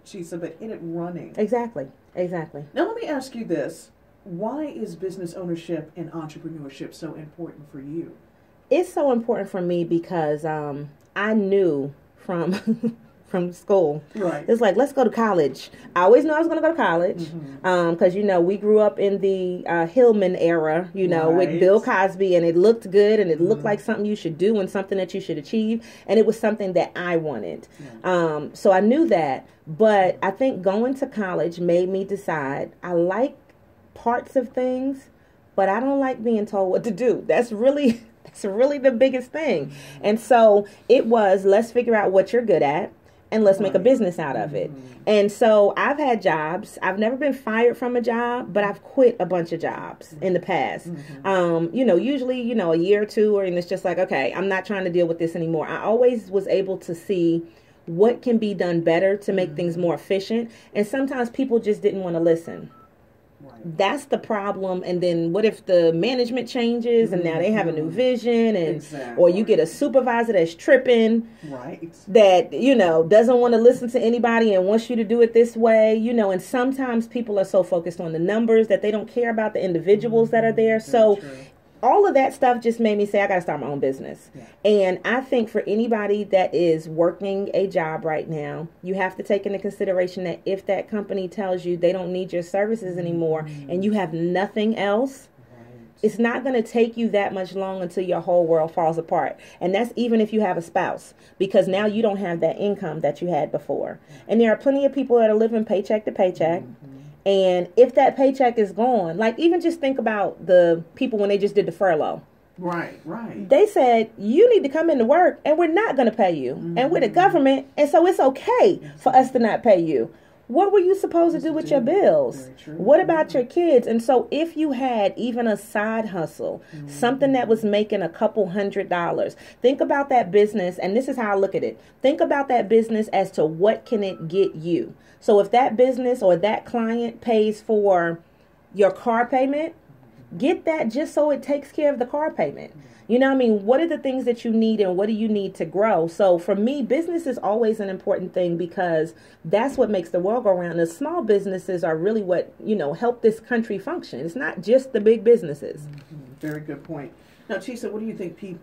Chisa, but hit it running. Exactly. Exactly. Now let me ask you this. Why is business ownership and entrepreneurship so important for you? It's so important for me because I knew from from school. Right. It's like, let's go to college. I always knew I was going to go to college because, we grew up in the Hillman era, with Bill Cosby, and it looked good and it looked like something you should do and something that you should achieve. And it was something that I wanted. Yeah. So I knew that. But I think going to college made me decide I like parts of things, but I don't like being told what to do. That's really the biggest thing. And so it was, let's figure out what you're good at and let's make a business out of it. And so I've had jobs. I've never been fired from a job, but I've quit a bunch of jobs in the past. Usually, a year or two, and it's just like, okay, I'm not trying to deal with this anymore. I always was able to see what can be done better to make things more efficient. And sometimes people just didn't want to listen. That's the problem. And then what if the management changes and now they have a new vision, and or you get a supervisor that's tripping, that doesn't want to listen to anybody and wants you to do it this way, and sometimes people are so focused on the numbers that they don't care about the individuals that are there. So all of that stuff just made me say, I got to start my own business. Yeah. And I think for anybody that is working a job right now, you have to take into consideration that if that company tells you they don't need your services anymore and you have nothing else, it's not going to take you that much long until your whole world falls apart. And that's even if you have a spouse, because now you don't have that income that you had before. And there are plenty of people that are living paycheck to paycheck. And if that paycheck is gone, like even just think about the people when they just did the furlough. Right. They said, you need to come into work and we're not going to pay you. And we're the government. And so it's okay for us to not pay you. What were you supposed to do with your bills? What about your kids? And so if you had even a side hustle, something that was making a couple $100s, think about that business. And this is how I look at it. Think about that business as to what can it get you. So if that business or that client pays for your car payment, get that just so it takes care of the car payment. What are the things that you need and what do you need to grow? So for me, business is always an important thing because that's what makes the world go round. The small businesses are really what, help this country function. It's not just the big businesses. Very good point. Now, Chisa, what do you think people